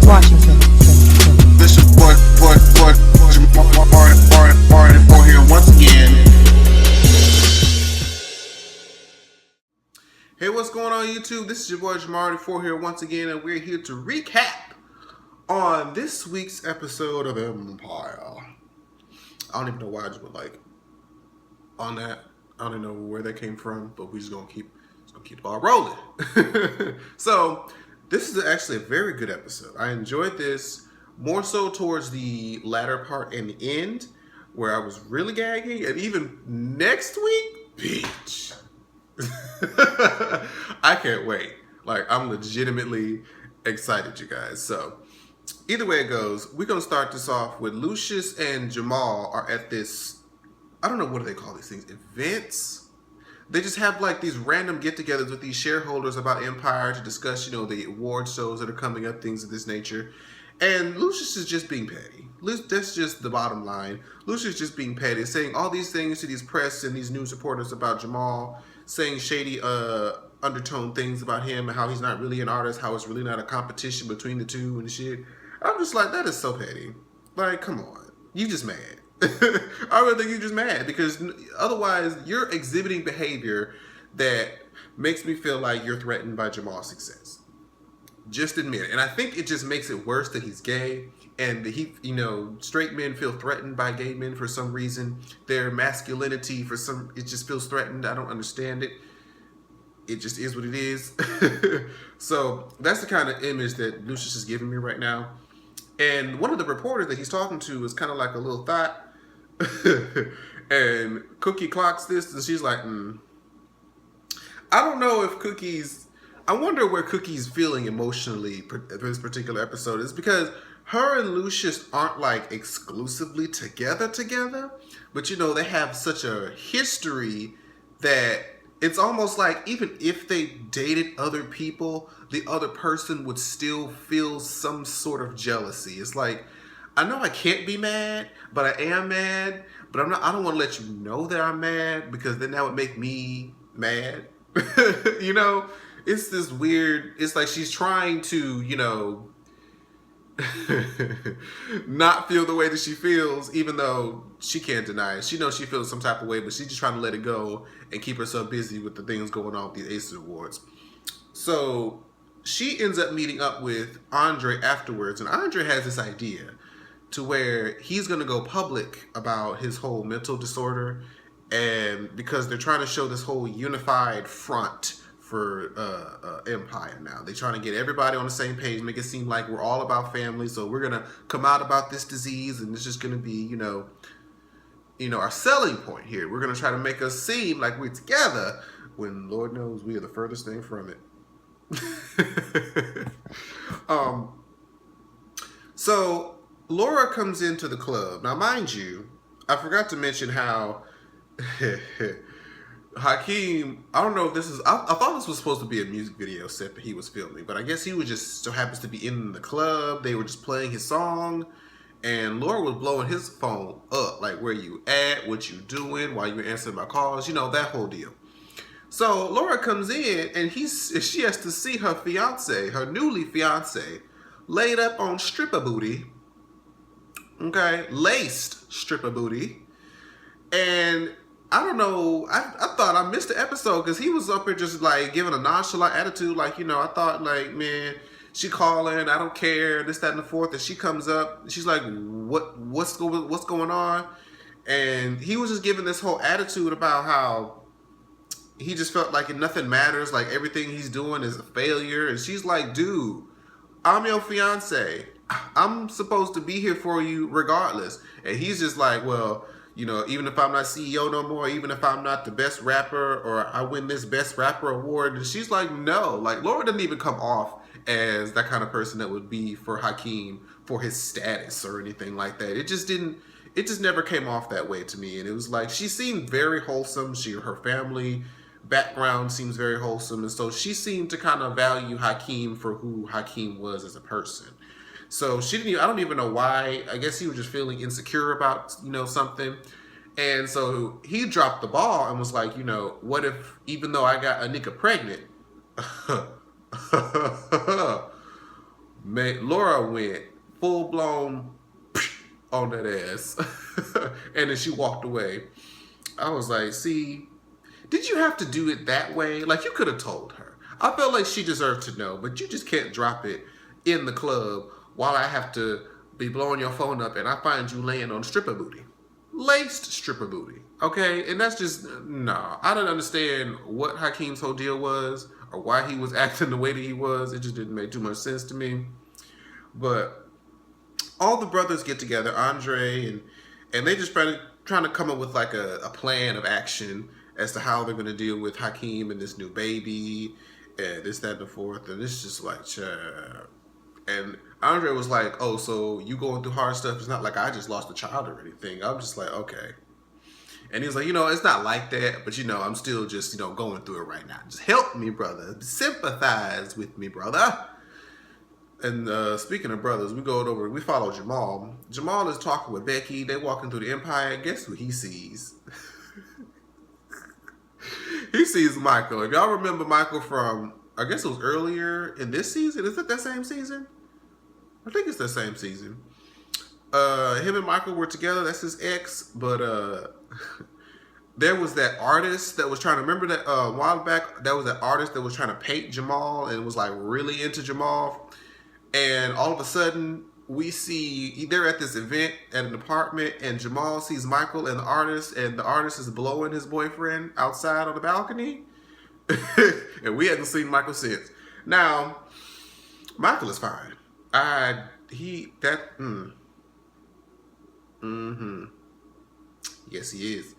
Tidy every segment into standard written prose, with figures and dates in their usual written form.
Washington. This your boy, Marty 4 here once again. Hey, what's going on YouTube? This is your boy Marty 4 here once again, and we're here to recap on this week's episode of Empire. I don't even know why I just went like on that. I don't even know where that came from, but we're just gonna keep the ball rolling. So this is actually a very good episode. I enjoyed this more so towards the latter part and the end, where I was really gagging, and even next week, bitch. I can't wait. Like, I'm legitimately excited, you guys. So either way it goes, we're gonna start this off with Lucius and Jamal are at this, I don't know, what do they call these things? Events? They just have like these random get-togethers with these shareholders about Empire to discuss, the award shows that are coming up, things of this nature. And Lucius is just being petty. That's just the bottom line. Lucius is just being petty, saying all these things to these press and these news reporters about Jamal, saying shady undertone things about him and how he's not really an artist, how it's really not a competition between the two and shit. I'm just like, that is so petty. Like, come on. You just mad. I really think you're just mad because otherwise you're exhibiting behavior that makes me feel like you're threatened by Jamal's success. Just admit it. And I think it just makes it worse that he's gay and straight men feel threatened by gay men for some reason. Their masculinity it just feels threatened. I don't understand it. It just is what it is. So that's the kind of image that Lucius is giving me right now. And one of the reporters that he's talking to is kind of like a little thought. And Cookie clocks this and she's like, I don't know if I wonder where Cookie's feeling emotionally for this particular episode is, because her and Lucius aren't like exclusively together, but they have such a history that it's almost like even if they dated other people, the other person would still feel some sort of jealousy. It's like, I know I can't be mad, but I am mad, but I don't want to let you know that I'm mad because then that would make me mad. It's this weird, it's like she's trying to, not feel the way that she feels, even though she can't deny it. She knows she feels some type of way, but she's just trying to let it go and keep herself busy with the things going on with these ACES Awards. So she ends up meeting up with Andre afterwards, and Andre has this idea to where he's going to go public about his whole mental disorder, and because they're trying to show this whole unified front for Empire now. They're trying to get everybody on the same page, make it seem like we're all about family, so we're going to come out about this disease, and it's just going to be, our selling point here. We're going to try to make us seem like we're together when Lord knows we are the furthest thing from it. So Laura comes into the club. Now, mind you, I forgot to mention how Hakeem, I don't know if this is, I thought this was supposed to be a music video set that he was filming, but I guess he was just so happens to be in the club. They were just playing his song, and Laura was blowing his phone up, like, where you at, what you doing, while you were answering my calls, that whole deal. So Laura comes in, and she has to see her fiance, her newly fiance, laid up on stripper booty. Okay, laced stripper booty. And I don't know, I thought I missed the episode because he was up here just like giving a nonchalant attitude, like, I thought like, man, she calling, I don't care, this, that, and the fourth, and she comes up, and she's like, what's going on? And he was just giving this whole attitude about how he just felt like nothing matters, like everything he's doing is a failure, and she's like, dude, I'm your fiance. I'm supposed to be here for you regardless. And he's just like, well, even if I'm not CEO no more, even if I'm not the best rapper or I win this best rapper award. And she's like, no, like Laura doesn't even come off as that kind of person that would be for Hakeem for his status or anything like that. It just never came off that way to me. And it was like, she seemed very wholesome. Her family background seems very wholesome. And so she seemed to kind of value Hakeem for who Hakeem was as a person. So I don't even know why. I guess he was just feeling insecure about, something. And so he dropped the ball and was like, what if, even though I got a nigga pregnant, Laura went full blown on that ass, and then she walked away. I was like, see, did you have to do it that way? Like, you could have told her. I felt like she deserved to know, but you just can't drop it in the club while I have to be blowing your phone up and I find you laying on stripper booty. Laced stripper booty. Okay? And that's just, nah. I don't understand what Hakeem's whole deal was or why he was acting the way that he was. It just didn't make too much sense to me. But all the brothers get together, Andre, and they just trying to come up with like a plan of action as to how they're going to deal with Hakeem and this new baby and this, that, and the fourth. And it's just like, and Andre was like, oh, so you going through hard stuff. It's not like I just lost a child or anything. I'm just like, okay. And he's like, it's not like that, but I'm still just, going through it right now. Just help me, brother. Sympathize with me, brother. And speaking of brothers, we follow Jamal. Jamal is talking with Becky. They walking through the Empire. Guess who he sees? He sees Michael. If y'all remember Michael from, I guess it was earlier in this season. Is it that same season? I think it's the same season. Him and Michael were together. That's his ex. But there was that artist that was trying to, remember that a while back, that was that artist that was trying to paint Jamal and was like really into Jamal. And all of a sudden, we see they're at this event at an apartment, and Jamal sees Michael and the artist is blowing his boyfriend outside on the balcony. And we hadn't seen Michael since. Now, Michael is fine. Yes, he is.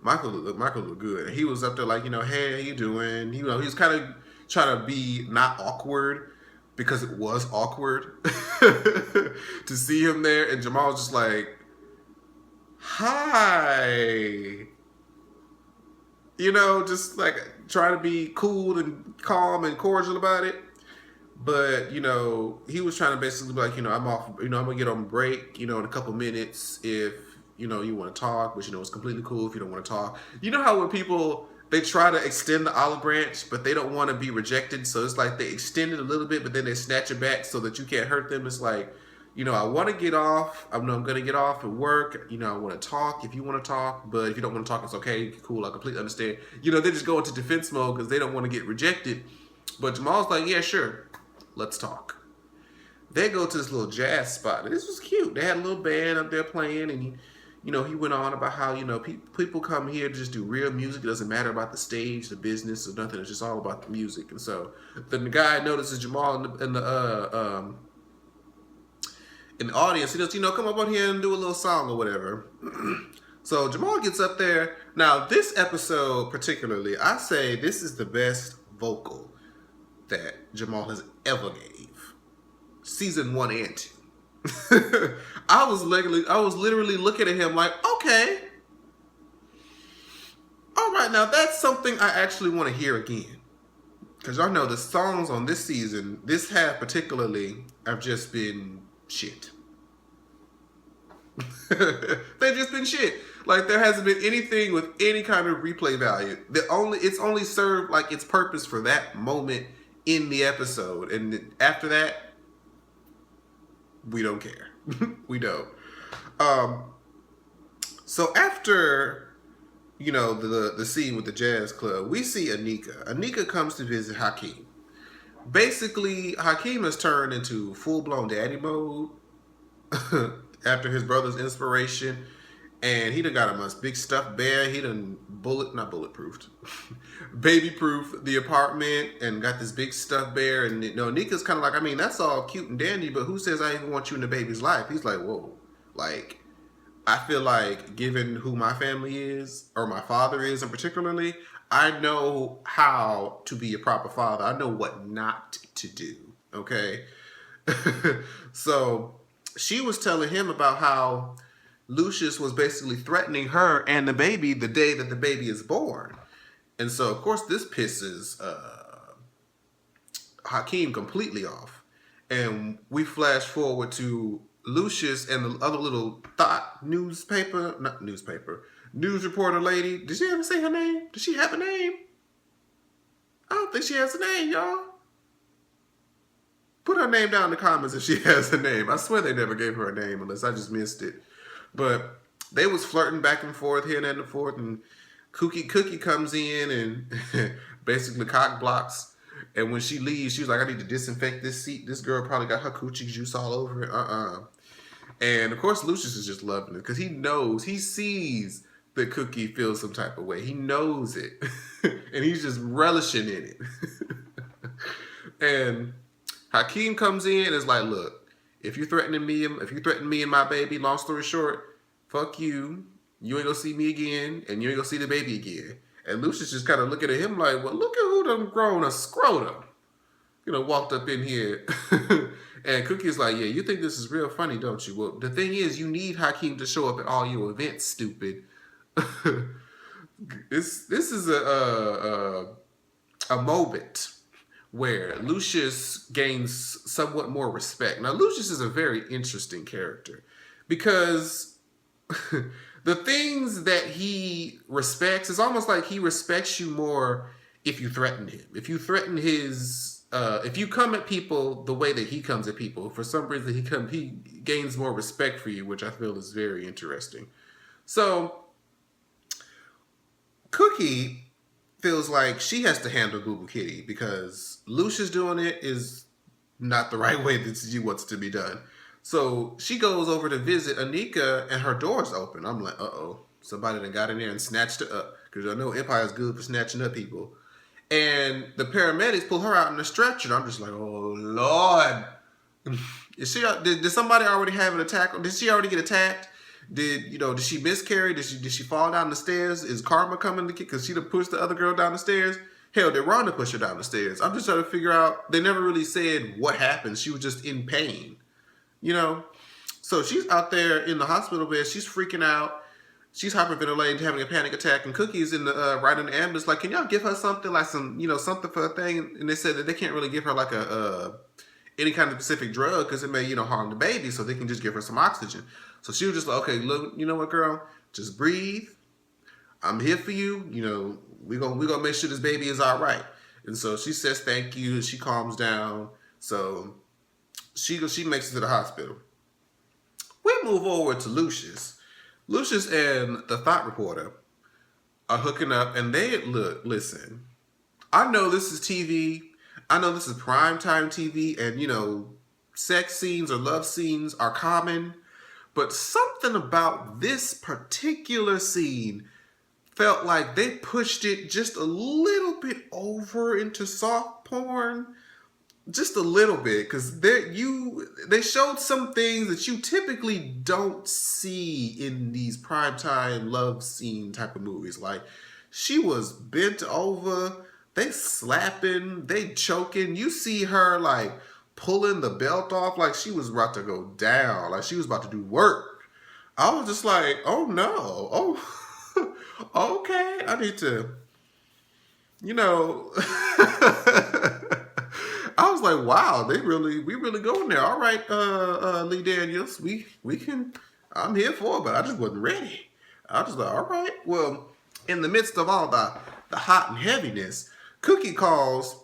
Michael looked good. And he was up there like, hey, how you doing? He was kind of trying to be not awkward, because it was awkward to see him there. And Jamal was just like, hi. Just like trying to be cool and calm and cordial about it. But, he was trying to basically be like, I'm off, I'm going to get on break, in a couple minutes if, you want to talk, which, it's completely cool if you don't want to talk. You know how when people, they try to extend the olive branch, but they don't want to be rejected. So it's like they extend it a little bit, but then they snatch it back so that you can't hurt them. It's like, I want to get off. I'm going to get off and work. I want to talk if you want to talk. But if you don't want to talk, it's okay. Cool. I completely understand. They just go into defense mode because they don't want to get rejected. But Jamal's like, yeah, sure. Let's talk. They go to this little jazz spot. And this was cute. They had a little band up there playing, and he went on about how, people come here to just do real music. It doesn't matter about the stage, the business, or nothing. It's just all about the music. And so then the guy notices Jamal in the audience. He goes, come up on here and do a little song or whatever. So Jamal gets up there. Now, this episode particularly, I say this is the best vocal that Jamal has ever gave. Season 1 and 2. I was literally looking at him like, okay. All right, now that's something I actually want to hear again. Because y'all know the songs on this season, this half particularly, have just been shit. They've just been shit. Like, there hasn't been anything with any kind of replay value. It's only served like its purpose for that moment in the episode. And after that, we don't care. We don't. So after, the scene with the jazz club, we see Anika. Anika comes to visit Hakeem. Basically, Hakeem has turned into full-blown daddy mode after his brother's inspiration. And he done got him a big stuffed bear. He done bulletproofed, baby-proof the apartment and got this big stuffed bear. And Nika's kind of like, that's all cute and dandy, but who says I even want you in the baby's life? He's like, whoa. Like, I feel like given who my family is, or my father is in particularly, I know how to be a proper father. I know what not to do, okay? So she was telling him about how Lucius was basically threatening her and the baby the day that the baby is born. And so, of course, this pisses Hakeem completely off. And we flash forward to Lucius and the other little news reporter lady. Did she ever say her name? Does she have a name? I don't think she has a name, y'all. Put her name down in the comments if she has a name. I swear they never gave her a name unless I just missed it. But they was flirting back and forth, here and forth, and Cookie comes in and basically cock blocks. And when she leaves, she was like, I need to disinfect this seat. This girl probably got her coochie juice all over it. And of course, Lucius is just loving it because he sees that Cookie feels some type of way. He knows it. And he's just relishing in it. And Hakeem comes in and is like, look, if you threaten me and my baby, long story short, fuck you. You ain't gonna see me again, and you ain't gonna see the baby again. And Lucius just kind of looking at him like, well, look at who done grown a scrotum. Walked up in here. And Cookie's like, yeah, you think this is real funny, don't you? Well, the thing is, you need Hakeem to show up at all your events, stupid. This is a moment where Lucius gains somewhat more respect. Now, Lucius is a very interesting character because the things that he respects is almost like he respects you more if you threaten him. If you threaten if you come at people the way that he comes at people, for some reason he gains more respect for you, which I feel is very interesting. So Cookie feels like she has to handle Boo Boo Kitty because Lucius doing it is not the right way that she wants to be done. So she goes over to visit Anika and her door's open. I'm like, uh-oh, somebody done got in there and snatched her up because I know Empire's good for snatching up people. And the paramedics pull her out in a stretcher. I'm just like, oh, Lord. Did somebody already have an attack? Did she already get attacked? Did she miscarry? Did she fall down the stairs? Is Karma coming to kick? Because she done pushed the other girl down the stairs? Hell, did Rhonda push her down the stairs? I'm just trying to figure out. They never really said what happened. She was just in pain. So she's out there in the hospital bed. She's freaking out. She's hyperventilating, having a panic attack, and Cookie's in the right in the ambulance. Like, can y'all give her something like something for a thing? And they said that they can't really give her like any kind of specific drug because it may harm the baby. So they can just give her some oxygen. So she was just like, okay, look, you know what, girl, just breathe. I'm here for you. We gonna make sure this baby is all right. And so she says thank you. And she calms down. So she makes it to the hospital. We move over to Lucius. Lucius and the Thought Reporter are hooking up, and listen, I know this is TV. I know this is primetime TV, and, sex scenes or love scenes are common, but something about this particular scene felt like they pushed it just a little bit over into soft porn. Just a little bit, because they showed some things that you typically don't see in these primetime love scene type of movies. Like, she was bent over, they slapping, they choking. You see her like pulling the belt off like she was about to go down, like she was about to do work. I was just like, oh no, oh, okay, I need to, I was like, wow, we really going there. All right, Lee Daniels, we can, I'm here for it, but I just wasn't ready. I was just like, all right. Well, in the midst of all the hot and heaviness, Cookie calls,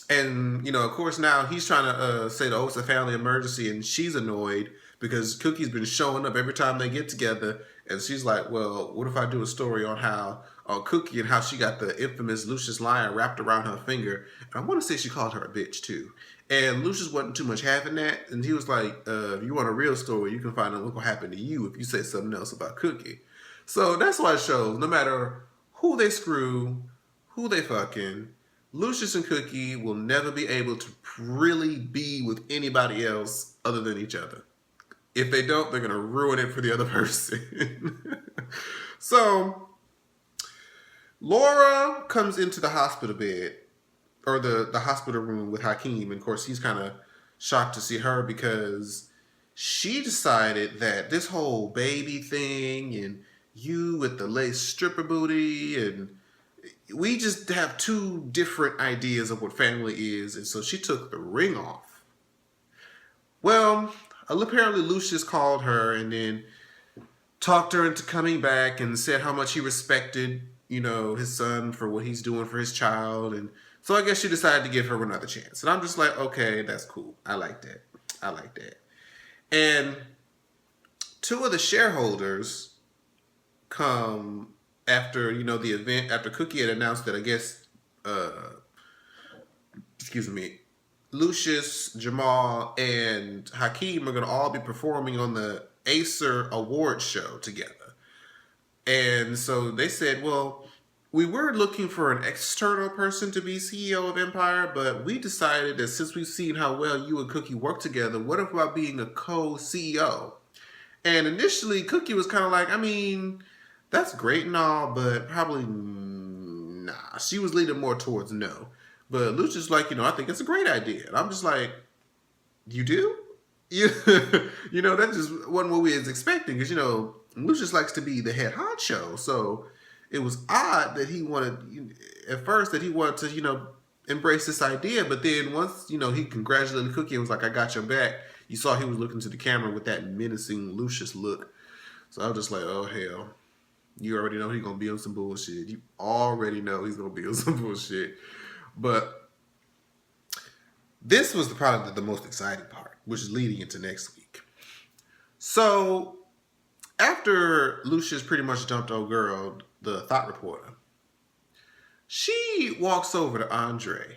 and, of course now he's trying to say, oh, it's a family emergency, and she's annoyed because Cookie's been showing up every time they get together, and she's like, well, what if I do a story on Cookie and how she got the infamous Lucius lion wrapped around her finger. And I want to say she called her a bitch too. And Lucius wasn't too much having that. And he was like, if you want a real story, you can find out what will happen to you if you say something else about Cookie. So that's why it shows, no matter who they screw, who they fucking, Lucius and Cookie will never be able to really be with anybody else other than each other. If they don't, they're going to ruin it for the other person. So Laura comes into the hospital bed, or the hospital room with Hakeem. And of course, he's kind of shocked to see her because she decided that this whole baby thing and you with the lace stripper booty, and we just have two different ideas of what family is. And so she took the ring off. Well, apparently Lucius called her and then talked her into coming back and said how much he respected, his son for what he's doing for his child, and So I guess she decided to give her another chance. And I'm just like, okay, that's cool. I like that. I like that. And two of the shareholders come after, you know, the event, after Cookie had announced that, I guess, Lucius, Jamal, and Hakeem are going to all be performing on the Acer Awards show together. And so they said, well, we were looking for an external person to be CEO of Empire, but we decided that since we've seen how well you and Cookie work together, what about being a co-CEO? And initially, Cookie was kind of like, I mean, that's great and all, but probably nah. She was leaning more towards no. But Lucius like, you know, I think it's a great idea. And I'm just like, you do? You know, that just wasn't what we was expecting. Because, you know, Lucius likes to be the head honcho. So it was odd that he wanted, at first, that he wanted to, you know, embrace this idea. But then once, you know, he congratulated Cookie and was like, I got your back. You saw he was looking to the camera with that menacing Lucius look. So I was just like, oh, hell. You already know he's going to be on some bullshit. You already know he's going to be on some bullshit. But this was probably the most exciting part, which is leading into next week. So after Lucius pretty much dumped old girl, the thought reporter, she walks over to Andre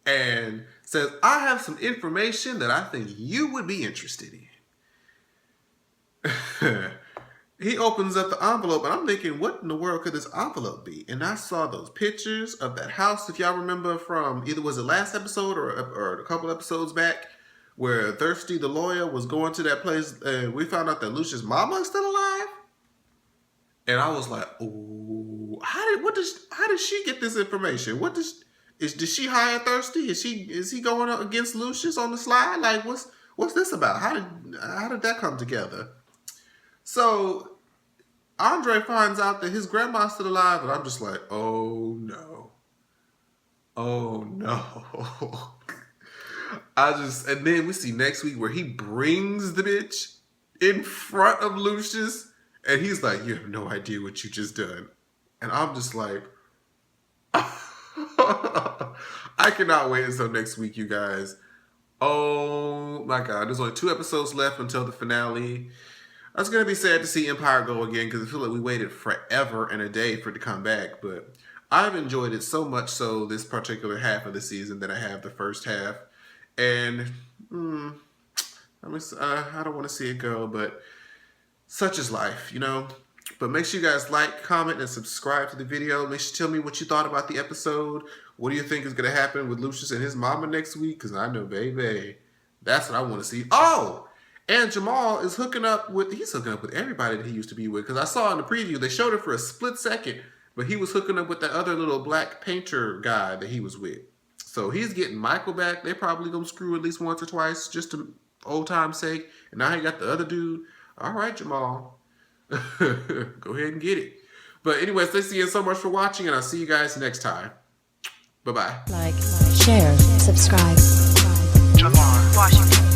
and says, I have some information that I think you would be interested in. He opens up the envelope, and I'm thinking, what in the world could this envelope be? And I saw those pictures of that house, if y'all remember from, either was it last episode or a couple episodes back, where Thirsty the lawyer was going to that place, and we found out that Lucius' mama is still alive. And I was like, ooh, how did she get this information? Did she hire Thirsty? Is he going up against Lucius on the slide? Like, what's this about? How did that come together? So Andre finds out that his grandma's still alive, and I'm just like, oh no. Oh no. And then we see next week where he brings the bitch in front of Lucius, and he's like, you have no idea what you just done. And I'm just like, I cannot wait until next week, you guys. Oh my God. There's only 2 episodes left until the finale. It's going to be sad to see Empire go again because I feel like we waited forever and a day for it to come back. But I've enjoyed it so much so this particular half of the season that I have the first half. And I don't want to see it go, but such is life, you know. But make sure you guys like, comment, and subscribe to the video. Make sure to tell me what you thought about the episode. What do you think is going to happen with Lucius and his mama next week? Because I know, baby, that's what I want to see. Oh! And Jamal is hooking up with everybody that he used to be with. Because I saw in the preview, they showed it for a split second, but he was hooking up with that other little black painter guy that he was with. So he's getting Michael back. They're probably going to screw at least once or twice, just to old time's sake. And now he got the other dude. All right, Jamal. Go ahead and get it. But anyways, thanks again so much for watching, and I'll see you guys next time. Bye-bye. Like, share, subscribe. Jamal, Washington.